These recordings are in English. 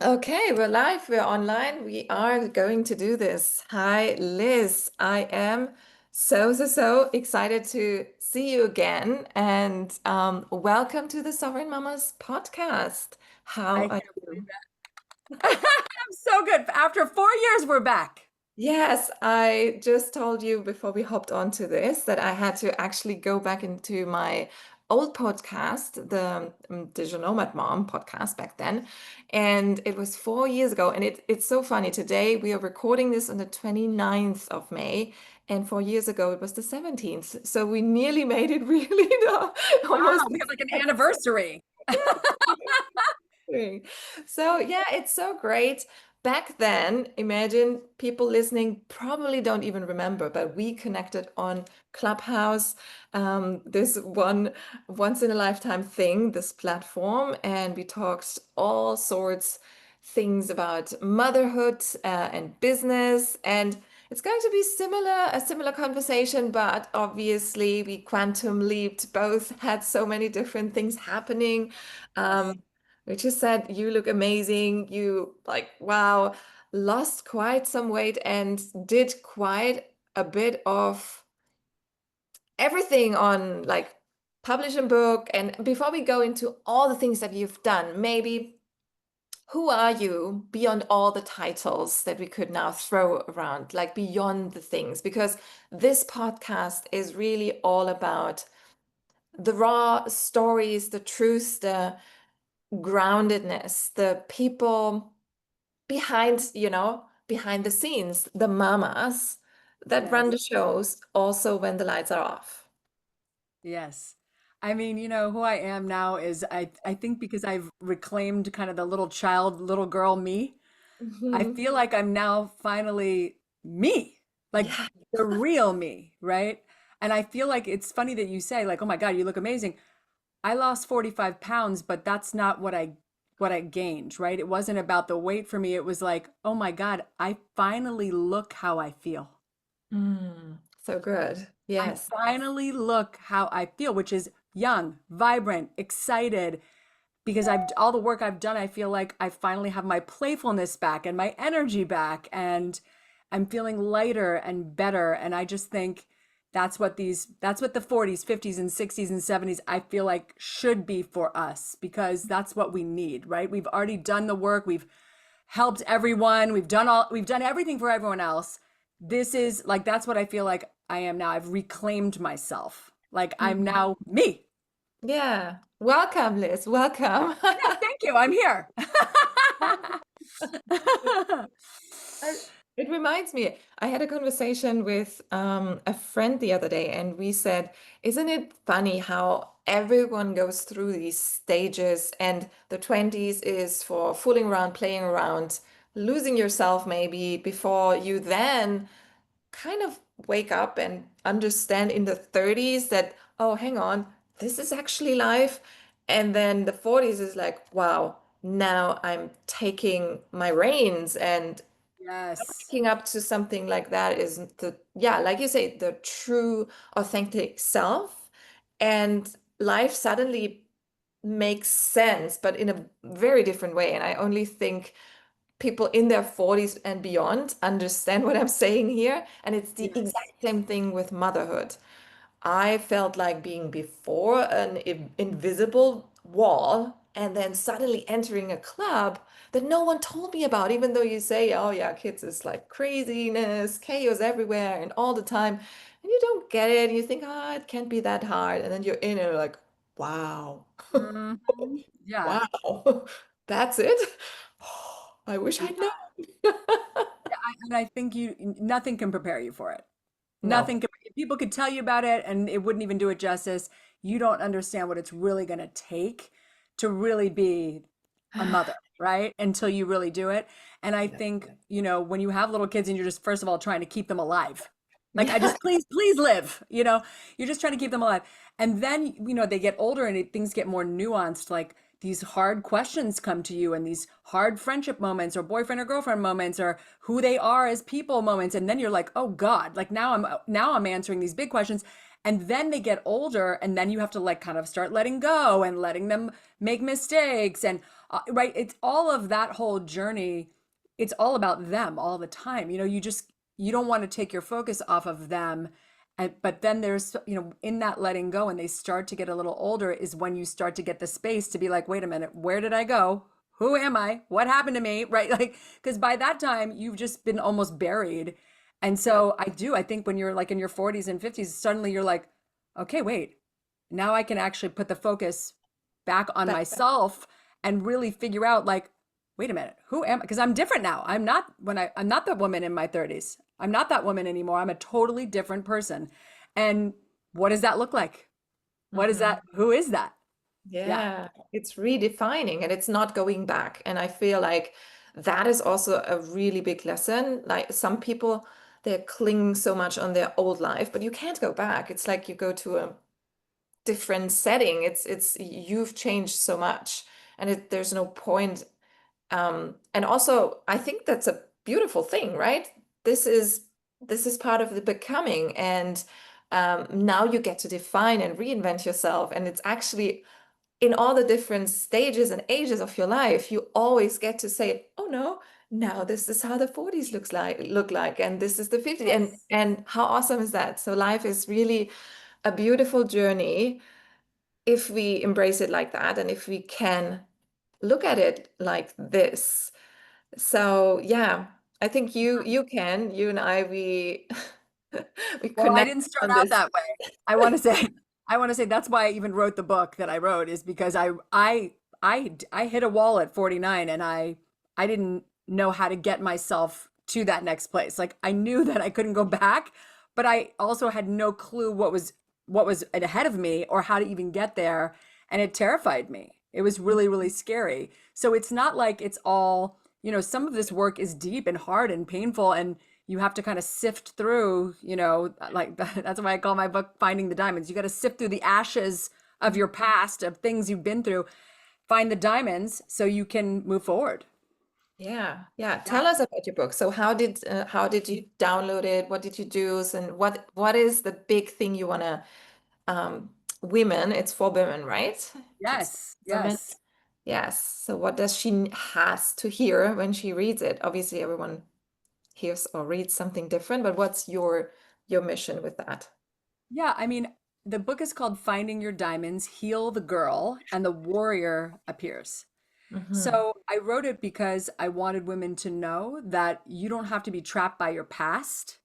Okay, we're live, we're online. We are going to do this. Hi, Liz. I am so excited to see you again. And welcome to the Sovereign Mamas podcast. How I are can't believe you? that. I'm so good. After 4 years, we're back. Yes, I just told you before we hopped onto this that I had to actually go back into my old podcast, the Digital Nomad Mom podcast back then. And it was 4 years ago. And it's so funny. Today we are recording this on the 29th of May. And 4 years ago it was the 17th. So we nearly made it really almost. Wow, we have like an anniversary. Doing. So yeah, it's so great. Back then, imagine people listening probably don't even remember, but we connected on Clubhouse, this one once in a lifetime thing, this platform, and we talked all sorts things about motherhood and business, and it's going to be a similar conversation, but obviously we quantum leaped, both had so many different things happening. Yes. Um, we just said, you look amazing. You like, wow, lost quite some weight and did quite a bit of everything on like publish a book. And before we go into all the things that you've done, maybe who are you beyond all the titles that we could now throw around, like beyond the things? Because this podcast is really all about the raw stories, the truths, the groundedness, the people behind the scenes, the mamas that run Yes. the shows also when the lights are off. Yes. I mean, who I am now is I think because I've reclaimed kind of the little child, little girl me, I Mhm. feel like I'm now finally me, like Yeah. the real me, right? And I feel like it's funny that you say like, "Oh my God, you look amazing." I lost 45 pounds, but that's not what I gained, right? It wasn't about the weight for me. It was like, "Oh my God, I finally look how I feel. So good. I Yes. finally look how I feel," which is young, vibrant, excited because I've all the work I've done, I feel like I finally have my playfulness back and my energy back and I'm feeling lighter and better and I just think that's what the 40s, 50s and 60s and 70s I feel like should be for us because that's what we need, right? We've already done the work, we've helped everyone, we've done everything for everyone else. This is like that's what I feel like I am now. I've reclaimed myself. Like I'm Mhm. now me. Yeah. Welcome, Liz. Welcome. Yes, thank you. I'm here. I- It reminds me, I had a conversation with a friend the other day, and we said, isn't it funny how everyone goes through these stages, and the 20s is for fooling around, playing around, losing yourself maybe before you then kind of wake up and understand in the 30s that, oh, hang on, this is actually life. And then the 40s is like, wow, now I'm taking my reins and Yes. waking up to something like that is yeah, like you say, the true, authentic self. And life suddenly makes sense, but in a very different way. And I only think people in their 40s and beyond understand what I'm saying here. And it's the Yes. exact same thing with motherhood. I felt like being before an invisible wall and then suddenly entering a club that no one told me about, even though you say, oh, yeah, kids is like craziness, chaos everywhere and all the time. And you don't get it. And you think, oh, it can't be that hard. And then you're in and you're like, wow, Hmm. Yeah. wow, that's it. I wish Yeah. I'd known. And I think nothing can prepare you for it. No. Nothing can, people could tell you about it and it wouldn't even do it justice. You don't understand what it's really going to take to really be a mother, right? Until you really do it. And I think, when you have little kids and you're just, first of all, trying to keep them alive. Like, I Yeah. just, please live, you're just trying to keep them alive. And then, they get older and things get more nuanced. Like these hard questions come to you and these hard friendship moments or boyfriend or girlfriend moments or who they are as people moments. And then you're like, oh God, like now I'm answering these big questions. And then they get older, and then you have to like kind of start letting go and letting them make mistakes. And right, it's all of that whole journey. It's all about them all the time. You don't want to take your focus off of them. But then there's, in that letting go, and they start to get a little older, is when you start to get the space to be like, wait a minute, where did I go? Who am I? What happened to me? Right? Like, because by that time, you've just been almost buried. And Yeah. so I think when you're like in your 40s and 50s, suddenly you're like, okay, wait, now I can actually put the focus back on Back. myself and really figure out like, wait a minute, who am I? Because I'm different now. I'm not that woman in my 30s. I'm not that woman anymore. I'm a totally different person. And what does that look like? What is Mhm. that? Who is that? Yeah. Yeah, it's redefining and it's not going back. And I feel like that is also a really big lesson. Like some people, they're clinging so much on their old life, but you can't go back. It's like you go to a different setting. It's you've changed so much, and there's no point. And also, I think that's a beautiful thing, right? This is this is part of the becoming, and now you get to define and reinvent yourself, and it's actually in all the different stages and ages of your life, you always get to say, "Oh no, now this is how the 40s look like, and this is the 50s." Yes. And how awesome is that? So life is really a beautiful journey if we embrace it like that, and if we can look at it like this. So yeah, I think you and I, we we Well, I connect didn't start on out this. that way. I want to say, I want to say that's why I even wrote the book that I wrote is because I hit a wall at 49 and I didn't know how to get myself to that next place. Like I knew that I couldn't go back, but I also had no clue what was ahead of me or how to even get there, and it terrified me. It was really, really scary. So it's not like it's all, some of this work is deep and hard and painful, and you have to kind of sift through, like that's why I call my book Finding the Diamonds. You got to sift through the ashes of your past, of things you've been through, find the diamonds so you can move forward. Yeah, yeah. Yeah. Tell us about your book. So how did you download it? What did you do? And what is the big thing you want to um women, it's for women, right? Just Yes. women. Yes. Yes. So what does she has to hear when she reads it? Obviously everyone hears or reads something different, but what's your mission with that? Yeah. I mean, the book is called Finding Your Diamonds, Heal the Girl, and the Warrior Appears. Hmm. So I wrote it because I wanted women to know that you don't have to be trapped by your past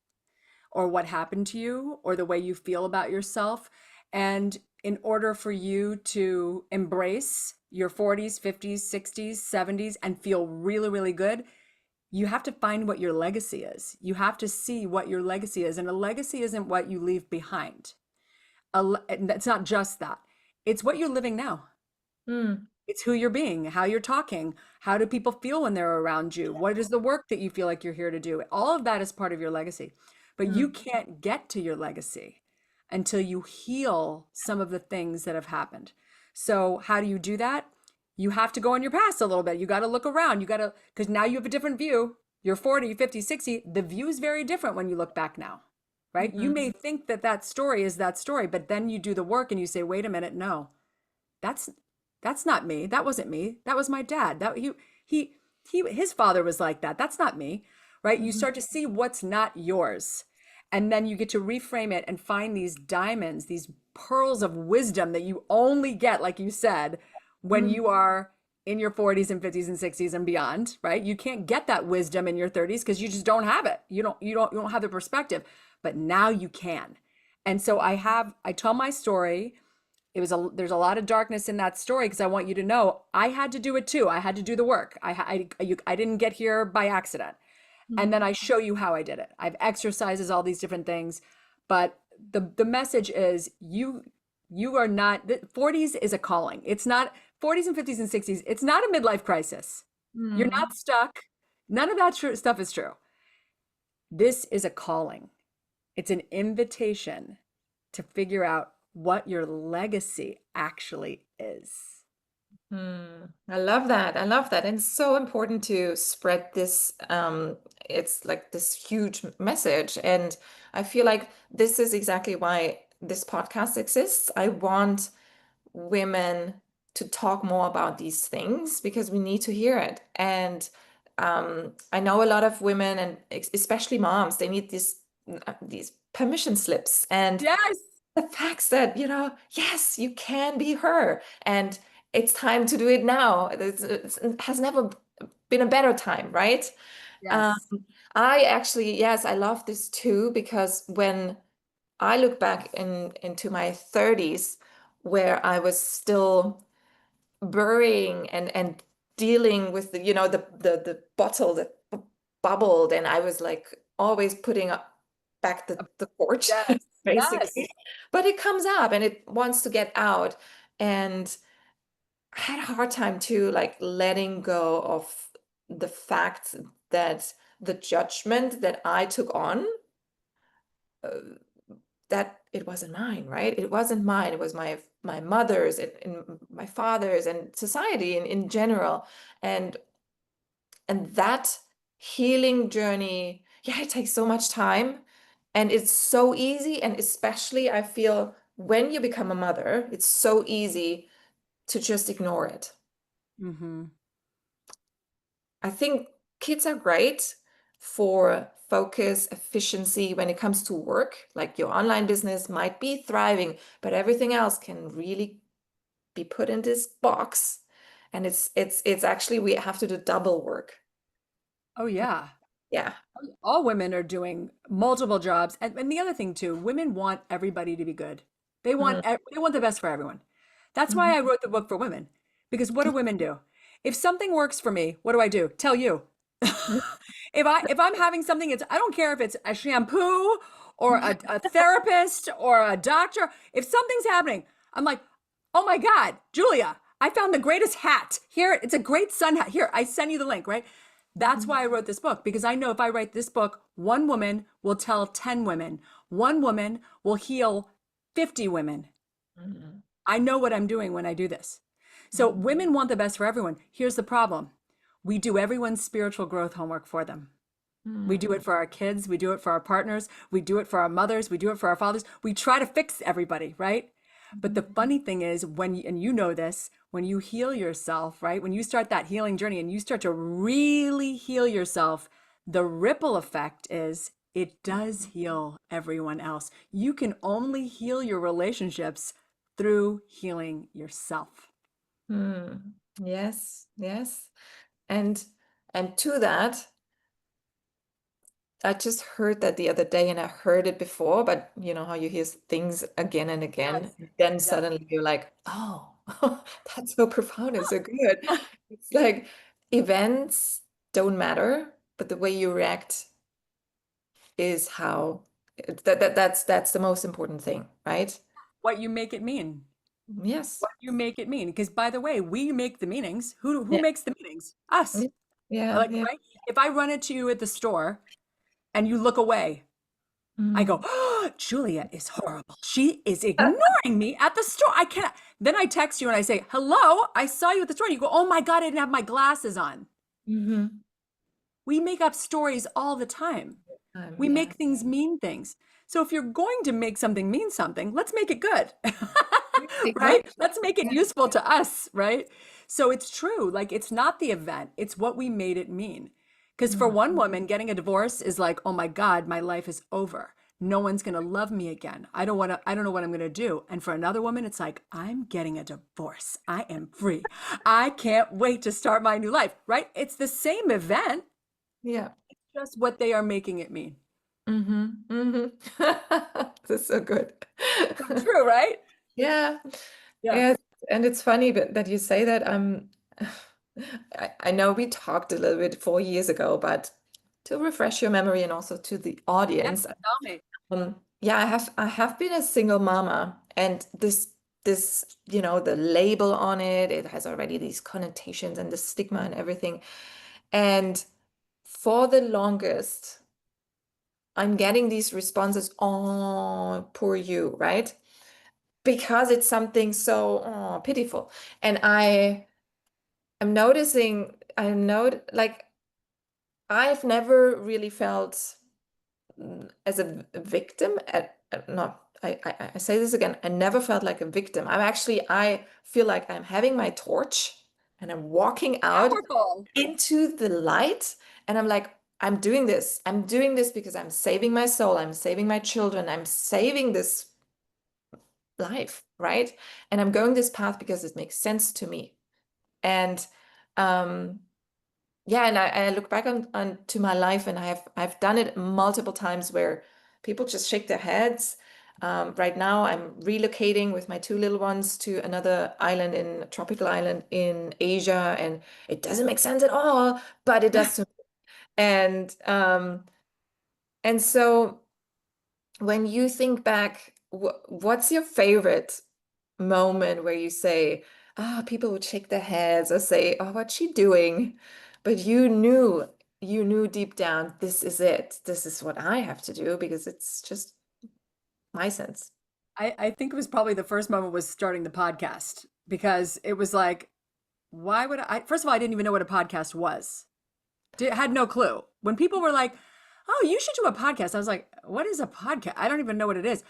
or what happened to you or the way you feel about yourself. And in order for you to embrace your 40s, 50s, 60s, 70s and feel really, really good, you have to find what your legacy is. You have to see what your legacy is. And a legacy isn't what you leave behind. It's not just that, it's what you're living now. Mm. It's who you're being, how you're talking. How do people feel when they're around you? What is the work that you feel like you're here to do? All of that is part of your legacy. But you Mm. can't get to your legacy until you heal some of the things that have happened. So, how do you do that? You have to go in your past a little bit. You got to look around. You got to, because now you have a different view. You're 40, 50, 60. The view is very different when you look back now, right? You Mhm. may think that that story is that story, but then you do the work and you say, wait a minute, no, that's that's not me. That wasn't me. That was my dad. He his father was like that. That's not me. Right? You Mhm. start to see what's not yours. And then you get to reframe it and find these diamonds, these pearls of wisdom that you only get, like you said, when Mm. you are in your 40s and 50s and 60s and beyond, right? You can't get that wisdom in your 30s because you just don't have it. You don't have the perspective. But now you can. And so I tell my story. There's a lot of darkness in that story because I want you to know I had to do it too. I had to do the work. I didn't get here by accident. And Mm. then I show you how I did it. I have exercises, all these different things. But the message is you are not, the 40s is a calling. It's not 40s and 50s and 60s. It's not a midlife crisis. You're Mm. not stuck. None of that stuff is true. This is a calling. It's an invitation to figure out what your legacy actually is. I love that. I love that. And it's so important to spread this, it's like this huge message. And I feel like this is exactly why this podcast exists. I want women to talk more about these things because we need to hear it. And I know a lot of women and especially moms, they need these permission slips and Yes. the facts that, yes, you can be her and it's time to do it now. It has never been a better time, right? Um, Yes. I actually, yes, I love this too because when I look back into my 30s where I was still burying and dealing with the bottle that bubbled and I was like always putting up back the porch Yes. basically. Yes. But it comes up and it wants to get out. And I had a hard time too, like letting go of the fact that the judgment that I took on, uh, that it wasn't mine, right? It wasn't mine. It was my mother's and my father's and society in general. And that healing journey, yeah, it takes so much time and it's so easy. And especially I feel when you become a mother, it's so easy to just ignore it. Mm-hmm. I think kids are great for focus, efficiency when it comes to work. Like your online business might be thriving, but everything else can really be put in this box. And it's actually we have to do double work. Oh, yeah. Yeah. All women are doing multiple jobs. And the other thing too, women want everybody to be good. Mm, They want the best for everyone. That's why mhm. I wrote the book for women. Because what do women do? If something works for me, what do I do? Tell you. If I'm having something, it's I don't care if it's a shampoo or a therapist or a doctor. If something's happening, I'm like, oh my God, Julia, I found the greatest hat. Here, it's a great sun hat. Here, I send you the link, right? That's why I wrote this book, because I know if I write this book, one woman will tell 10 women. One woman will heal 50 women. Mhm. I know what I'm doing when I do this. So Mhm. women want the best for everyone. Here's the problem. We do everyone's spiritual growth homework for them. We do Mhm. it for our kids. We do it for our partners. We do it for our mothers. We do it for our fathers. We try to fix everybody, right? But the Mhm. funny thing is, and you know this, when you heal yourself, right? When you start that healing journey and you start to really heal yourself, the ripple effect is it does heal everyone else. You can only heal your relationships through healing yourself. Mm. Yes, yes. And to that, I just heard that the other day and I heard it before, but you know how you hear things again and again, Yes. then Yes. suddenly you're like, oh, that's so profound and so good. It's like events don't matter, but the way you react is how that's the most important thing, right? What you make it mean. Yes. What you make it mean. Because by the way, we make the meanings. Who Yeah. makes the meanings? Us. Yeah. Like, Yeah. right? If I run into you at the store and you look away, I go, Mm. oh, Julia is horrible. She is ignoring me at the store. I cannot. Then I text you and I say, hello, I saw you at the store. You go, oh my God, I didn't have my glasses on. Hmm. We make up stories all the time. We Yeah. make things mean things. So if you're going to make something mean something, let's make it good. Right? Exactly. Let's make it Yeah. useful to us, right? So it's true. Like it's not the event, it's what we made it mean. Because for Mm. one woman, getting a divorce is like, oh my God, my life is over. No one's going to love me again. I don't know what I'm going to do. And for another woman, it's like, I'm getting a divorce. I am free. I can't wait to start my new life, right? It's the same event, Yeah. just what they are making it mean. Hmm. Hmm. That's so good. So true, right? Yeah. Yeah. Yes. And it's funny that you say that. I know we talked a little bit 4 years ago, but to refresh your memory and also to the Yeah. audience, Tell me. yeah, I have been a single mama, and this the label on it, it has already these connotations and the stigma and everything. And for the longest, I'm getting these responses, oh, poor you, right? Because it's something so pitiful. And I'm noticing, I know, like, I've never really felt as a victim no, I say this again, I never felt like a victim. I feel like I'm having my torch and I'm walking out Powerful. into the light, and I'm like, I'm doing this. I'm doing this because I'm saving my soul. I'm saving my children. I'm saving this life, right? And I'm going this path because it makes sense to me. And um, yeah, and I look back on to my life, and I've done it multiple times where people just shake their heads. Right now, I'm relocating with my two little ones to another island in a tropical island in Asia, and it doesn't make sense at all, but it does to me. And so when you think back, what's your favorite moment where you say, ah, people would shake their heads or say, oh, what's she doing? But you knew deep down, this is it. This is what I have to do because it's just my sense. I think it was probably the first moment was starting the podcast because it was like, why would first of all, I didn't even know what a podcast was. Had no clue. When people were like, oh, you should do a podcast, I was like, what is a podcast? I don't even know what it is.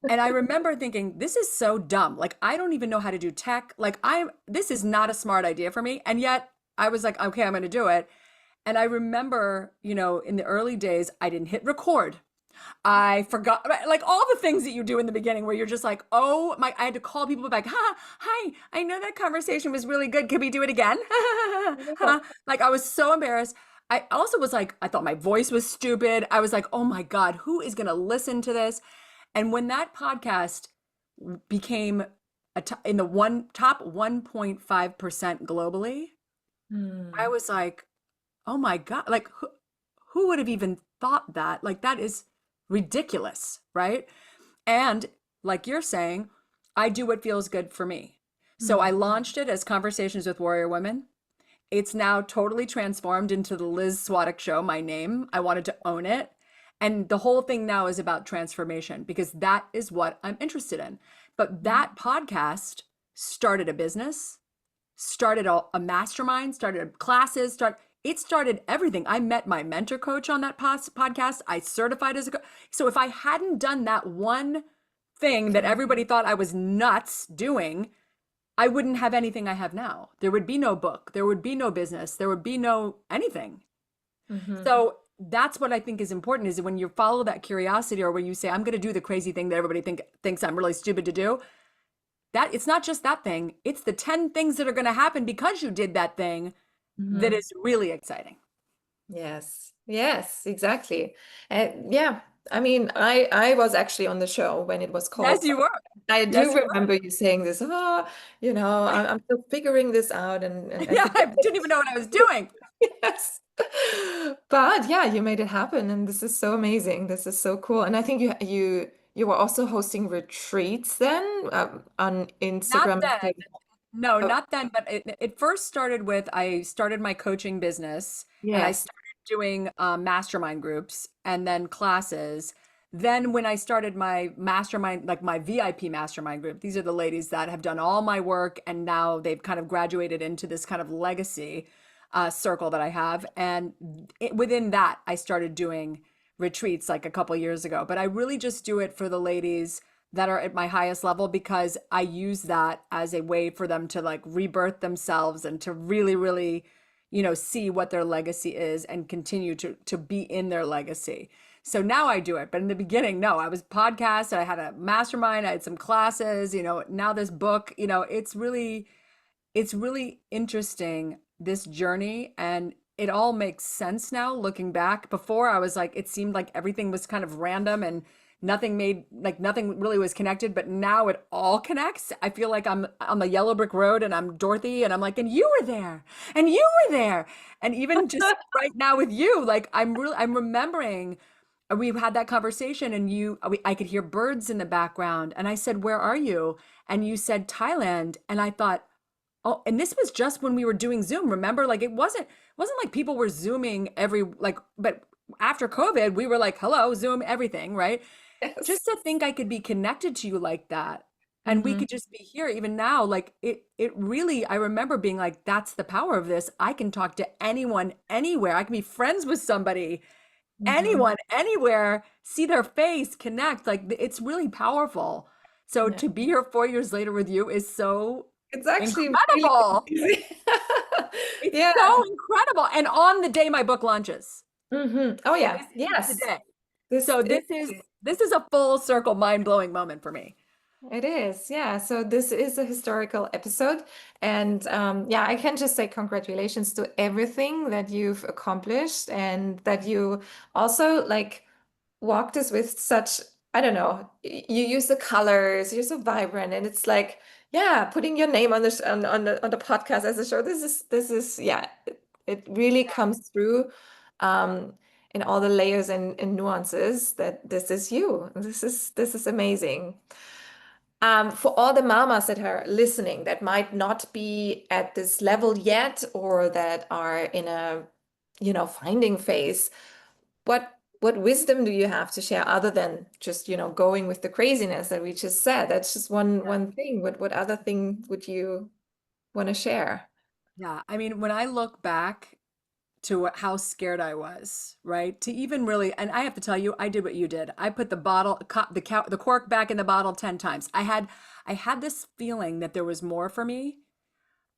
And I remember thinking, this is so dumb. Like, I don't even know how to do tech. Like, this is not a smart idea for me. And yet I was like, okay, I'm going to do it. And I remember, in the early days, I didn't hit record. I forgot like all the things that you do in the beginning where you're just like, oh my, I had to call people back. Hi, I know that conversation was really good. Could we do it again? Like I was so embarrassed. I also was like, I thought my voice was stupid. I was like, oh my God, who is going to listen to this? And when that podcast became in the top 1.5% globally, I Hmm. was like, oh my God, like who would have even thought that? Like that is ridiculous, right? And like you're saying, I do what feels good for me. So I Hmm. launched it as Conversations with Warrior Women. It's now totally transformed into the Liz Svatek Show, my name. I wanted to own it. And the whole thing now is about transformation because that is what I'm interested in. But that podcast started a business, started a mastermind, started classes, it started everything. I met my mentor coach on that podcast. I certified as a coach. So if I hadn't done that one thing that everybody thought I was nuts doing, I wouldn't have anything I have now. There would be no book, there would be no business, there would be no anything. Hmm. So that's what I think is important is when you follow that curiosity or when you say I'm going to do the crazy thing that everybody thinks I'm really stupid to do, that it's not just that thing, it's the 10 things that are going to happen because you did that thing that Hmm. is really exciting. Yes, yes, exactly. And yeah, I mean, I was actually on the show when it was Yes, called. you were. I Yes, do you were. remember you saying this, oh, I'm still figuring this out, and I Yeah, think I didn't even know what I was doing. yes. But yeah, you made it happen, and this is so amazing. This is so cool. And I think you were also hosting retreats then on Not Instagram and then. Facebook. No, Oh, not then, but it first started with I started my coaching business and I yes. started doing mastermind groups and then classes. Then when I started my mastermind, like my VIP mastermind group, these are the ladies that have done all my work and now they've kind of graduated into this kind of legacy circle that I have. And within that, I started doing retreats like a couple years ago. But I really just do it for the ladies that are at my highest level because I use that as a way for them to like rebirth themselves and to really, really, see what their legacy is and continue to be in their legacy. So now I do it. But in the beginning, no, I was podcast, I had a mastermind, I had some classes, now this book, it's really interesting this journey and it all makes sense now looking back. Before I was like it seemed like everything was kind of random and nothing really was connected, but now it all connects. I feel like I'm on the yellow brick road and I'm Dorothy and I'm like, and you were there and you were there. And even just right now with you, like I'm remembering we had that conversation and I could hear birds in the background and I said, where are you? And you said Thailand. And I thought, oh, and this was just when we were doing Zoom. Remember, like it wasn't like people were Zooming but after COVID, we were like, hello, Zoom, everything, right? Yes. Just to think I could be connected to you like that. And we Hmm. could just be here even now. Like it really, I remember being like, that's the power of this. I can talk to anyone, anywhere. I can be friends with somebody Mhm. anyone, anywhere, see their face, connect. Like it's really powerful. So Yeah. to be here 4 years later with you is so It's actually really incredible. amazing. It's Yeah. so incredible. And on the day my book launches, Oh yeah. this is the Yes. day. This So is this is a full circle mind-blowing moment for me. it is. Yeah. So this is a historical episode. And yeah, I can just say congratulations to everything that you've accomplished and that you also like walked us with such, I don't know, you use the colors, you're so vibrant, and it's like, yeah, putting your name on the on the podcast as a show. This is yeah, it really comes through um in all the layers and nuances that this is you. This is amazing. For all the mamas that are listening that might not be at this level yet or that are in a, finding phase, what wisdom do you have to share other than just, going with the craziness that we just said? That's just one thing. What other thing would you want to share? Yeah. I mean, when I look back to how scared I was, right? To even really, and I have to tell you, I did what you did. I put the bottle, the cork back in the bottle 10 times. I had this feeling that there was more for me,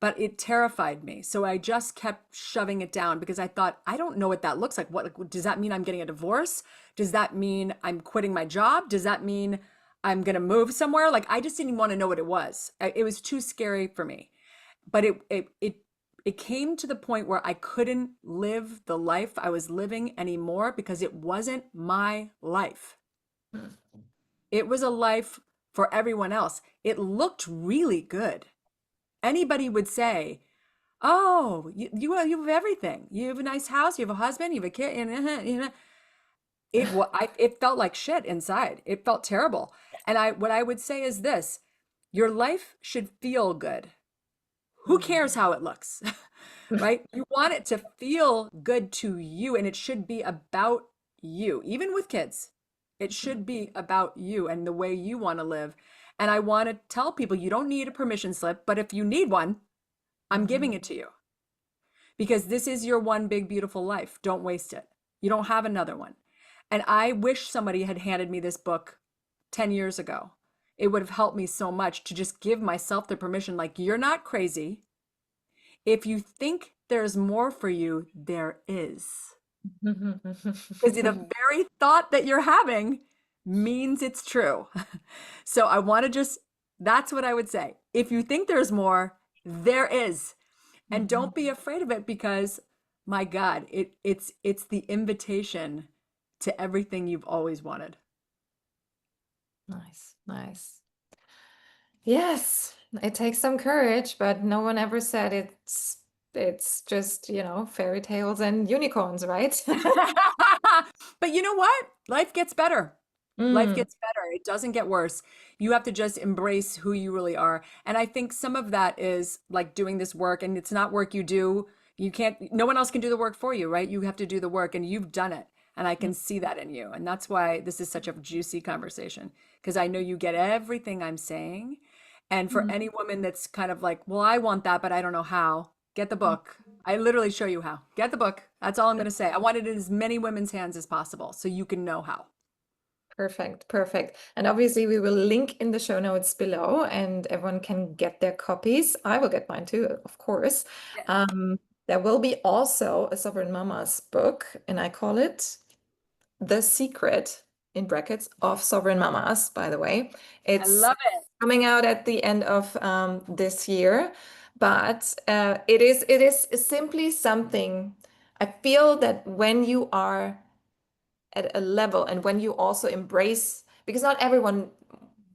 but it terrified me. So I just kept shoving it down because I thought, I don't know what that looks like. What does that mean? I'm getting a divorce? Does that mean I'm quitting my job? Does that mean I'm going to move somewhere? Like I just didn't want to know what it was. It was too scary for me. But it came to the point where I couldn't live the life I was living anymore because it wasn't my life. It was a life for everyone else. It looked really good. Anybody would say, "Oh, you have everything. You have a nice house. You have a husband. You have a kid." It felt like shit inside. It felt terrible. And what I would say is this: your life should feel good. Who cares how it looks? Right? You want it to feel good to you, and it should be about you, even with kids. It should be about you and the way you want to live. And I want to tell people you don't need a permission slip, but if you need one, I'm Mhm. giving it to you because this is your one big, beautiful life. Don't waste it. You don't have another one. And I wish somebody had handed me this book 10 years ago. It would have helped me so much to just give myself the permission like, you're not crazy. If you think there's more for you, there is. Because the very thought that you're having means it's true. So I want to just, that's what I would say. If you think there's more, there is. And Mhm. don't be afraid of it because my God, it's the invitation to everything you've always wanted. Nice, nice. Yes, it takes some courage, but no one ever said it's just, fairy tales and unicorns, right? But you know what? Life gets better. Life Mm, gets better. It doesn't get worse. You have to just embrace who you really are. And I think some of that is like doing this work, and it's not work you do. You can't, no one else can do the work for you, right? You have to do the work, and you've done it. And I can see that in you. And that's why this is such a juicy conversation, because I know you get everything I'm saying. And for mm, any woman that's kind of like, well, I want that, but I don't know how, get the book. I literally show you how. Get the book. That's all I'm going to say. I want it in as many women's hands as possible so you can know how. perfect, perfect. And obviously, we will link in the show notes below, and everyone can get their copies. I will get mine too, of course. Yes. There will be also a Sovereign Mama's book, and I call it The Secret, in brackets, of Sovereign Mamas, by the way. I It's love it. coming out at the end of this year, but it is simply something. I feel that when you are at a level and when you also embrace, because not everyone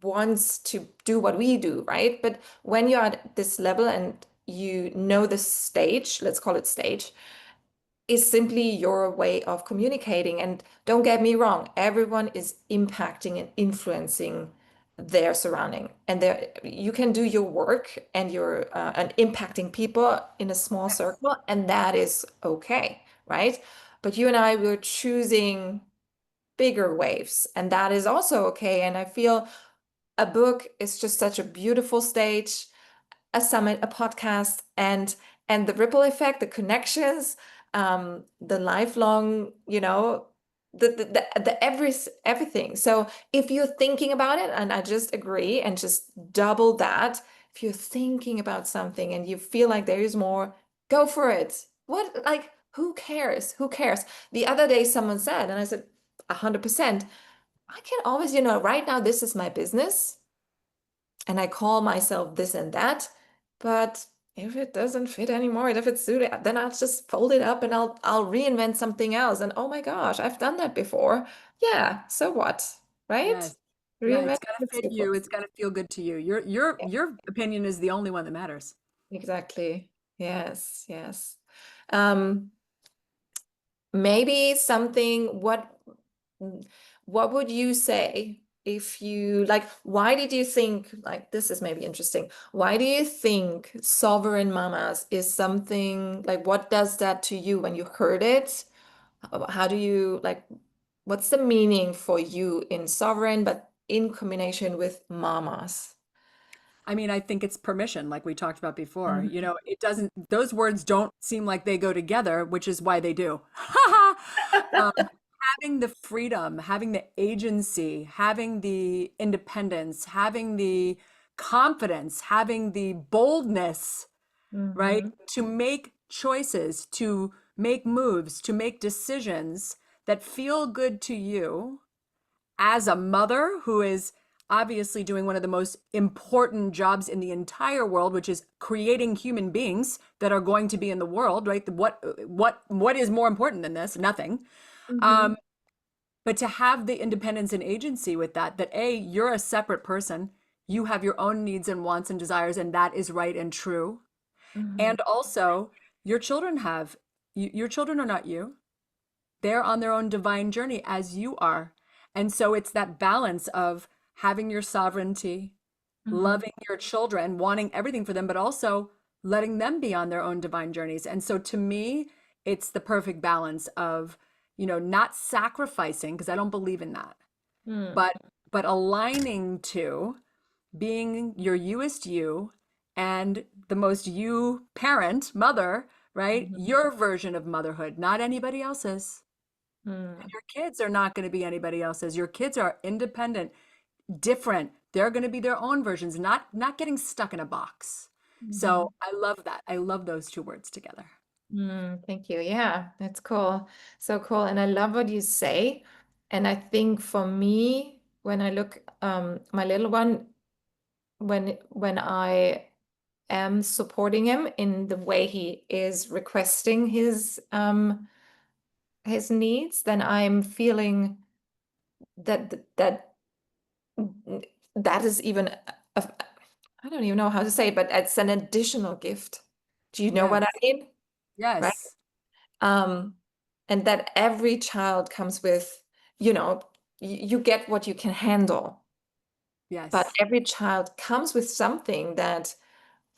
wants to do what we do, right? But when you're at this level and you know the stage, let's call it stage, is simply your way of communicating. And don't get me wrong, everyone is impacting and influencing their surrounding. And there you can do your work and you're and impacting people in a small Yes. circle, and that is okay, right? But you and I were choosing bigger waves, and that is also okay. And I feel a book is just such a beautiful stage, a summit, a podcast, and the ripple effect, the connections, the lifelong, everything. So if you're thinking about it, and I just agree and just double that, if you're thinking about something and you feel like there is more, go for it. What, like, who cares? Who cares? The other day someone said, and I said, 100%, I can always, right now this is my business and I call myself this and that, but if it doesn't fit anymore, and if it's suited, then I'll just fold it up and I'll reinvent something else. And oh my gosh, I've done that before. Yeah, so what? Right? Yes. Yeah, Reinvent it's got to what's fit before. you. It's got to feel good to you. Your Yeah, your opinion is the only one that matters. exactly. Yes, yes. Um, Maybe something, what would you say if you like, why did you think, like, this is maybe interesting. Why do you think sovereign mamas is something like, what does that to you when you heard it? How do you like, what's the meaning for you in sovereign, but in combination with mamas? I mean, I think it's permission, like we talked about before. Mhm. You know, it doesn't, those words don't seem like they go together, which is why they do. Um, having the freedom, having the agency, having the independence, having the confidence, having the boldness, right? Mhm. To make choices, to make moves, to make decisions that feel good to you as a mother who is obviously doing one of the most important jobs in the entire world, which is creating human beings that are going to be in the world, right? What is more important than this? Nothing. Mhm. Um, but to have the independence and agency with that, that A, you're a separate person, you have your own needs and wants and desires, and that is right and true. And Mhm. also, your children have, your children are not you. They're on their own divine journey as you are. And so it's that balance of having your sovereignty, Mhm. loving your children, wanting everything for them, but also letting them be on their own divine journeys. And so to me, it's the perfect balance of, not sacrificing, because I don't believe in that, Mhm. but aligning to being your youest you and the most you parent, mother, right? Mhm. Your version of motherhood, not anybody else's. Mhm. Your kids are not going to be anybody else's. Your kids are independent, different. They're going to be their own versions, not getting stuck in a box. So Mhm. I love that. I love those two words together. Thank you. Yeah, that's cool. So cool. And I love what you say. And I think for me, when I look, my little one, when I am supporting him in the way he is requesting his needs, then I'm feeling that that is even I don't even know how to say it, but it's an additional gift. Do you know what I Yes. mean? Right? Yes. Um, and that every child comes with, you know, you get what you can handle, but Yes. every child comes with something that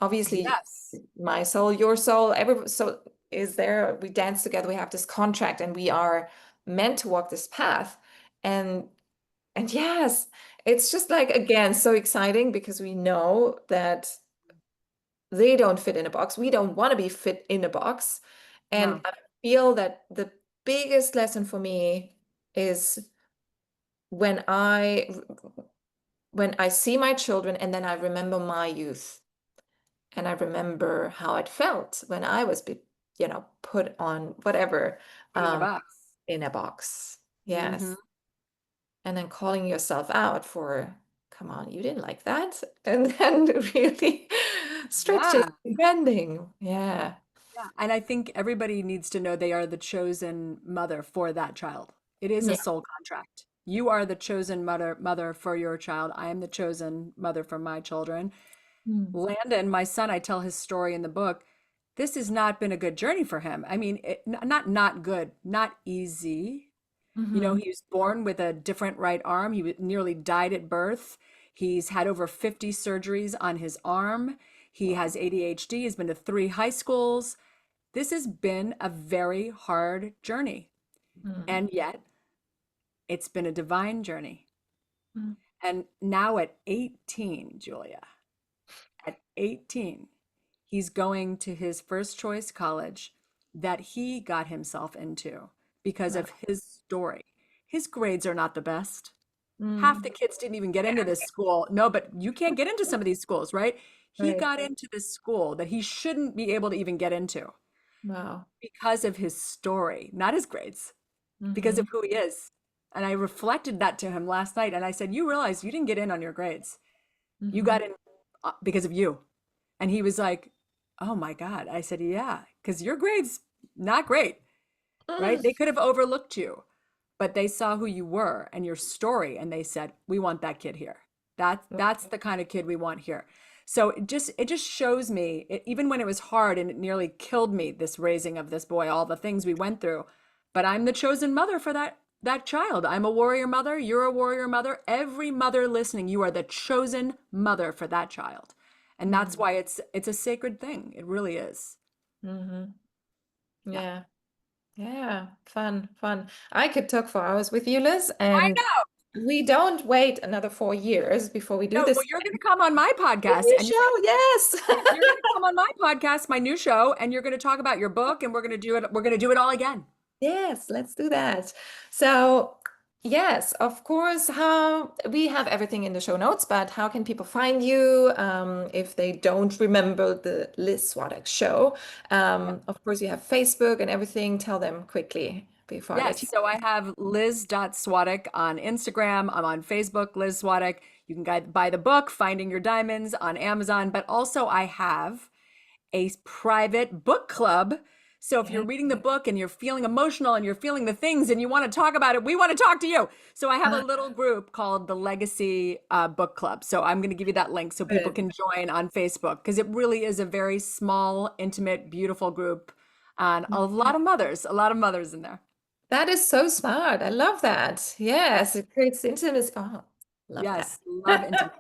obviously Yes. my soul, your soul, every so is there. We dance together, we have this contract, and we are meant to walk this path. And and yes, it's just like again so exciting because we know that they don't fit in a box. We don't want to be fit in a box. And No. I feel that the biggest lesson for me is when I see my children and then I remember my youth and I remember how it felt when I was put on whatever Put in a um, box. in a box. Hmm. Yes. And then calling yourself out for, come on, you didn't like that. And then really stretching, Yeah. bending. Yeah. Yeah. And I think everybody needs to know they are the chosen mother for that child. It is a Yeah. soul contract. You are the chosen mother for your child. I am the chosen mother for my children. Mm. Landon, my son, I tell his story in the book. This has not been a good journey for him. I mean, not good, not easy. Mhm. He was born with a different right arm. Nearly died at birth. He's had over 50 surgeries on his arm. He Wow. has ADHD. He's been to 3 high schools. This has been a very hard journey. Mm. And yet, it's been a divine journey. Mm. And now at 18, Julia, at 18, he's going to his first choice college that he got himself into because Wow. of his story. his grades are not the best. Half the Mm. kids didn't even get into this school. No, but you can't get into some of these schools, right? He Right. got into this school that he shouldn't be able to even get into Wow. because of his story, not his grades, because Mm-hmm. of who he is. And I reflected that to him last night and I said, "You realize you didn't get in on your grades. You Mm-hmm. got in because of you." And he was like, "Oh my God." I said, "Yeah, because your grades not great, right? They could have overlooked you, but they saw who you were and your story, and they said, 'We want that kid here. That's the kind of kid we want here.'" So it just shows me, even when it was hard and it nearly killed me, this raising of this boy, all the things we went through, but I'm the chosen mother for that child. I'm a warrior mother. You're a warrior mother. Every mother listening, you are the chosen mother for that child. And that's Mm-hmm. why it's a sacred thing. It really is. Mm-hmm. Yeah. Yeah. Yeah. Fun, fun. I could talk for hours with you, Liz, I and know. we don't wait another 4 years before we do No, well, this you're going to come on my podcast new and show. Yes. you're going to come on my podcast, my new show, and you're going to talk about your book and we're going to do it all again. Yes, let's do that. So, yes, of course, how we have everything in the show notes, but how can people find you if they don't remember the Liz Svatek show? Of course, you have Facebook and everything. Tell them quickly before I let Yes, you. so I have Liz.Swatek on Instagram. I'm on Facebook, Liz Swatek. You can buy the book, Finding Your Diamonds, on Amazon, but also I have a private book club. So if you're Yeah. reading the book and you're feeling emotional and you're feeling the things and you want to talk about it, we want to talk to you. So I have a Ah, little group called the Legacy Book Club. So I'm going to give you that link so people good. can join on Facebook because it really is a very small, intimate, beautiful group and a lot of mothers in there. That is so smart. I love that. Yes, it creates intimacy. Oh, love that. Yes, love intimacy.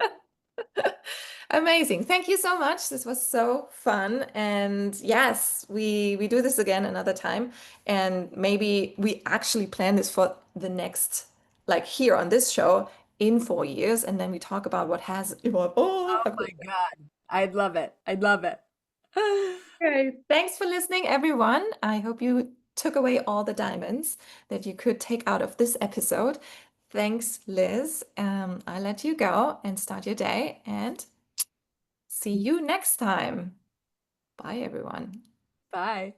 Amazing. Thank you so much. This was so fun. And yes, we do this again another time. And maybe we actually plan this for the next, like here on this show in 4 years. And then we talk about what has evolved. Oh, Oh how cool. my God. I'd love it. I'd love it. Okay. Thanks for listening, everyone. I hope you took away all the diamonds that you could take out of this episode. Thanks, Liz. I'll let you go and start your day and see you next time. Bye, everyone. Bye.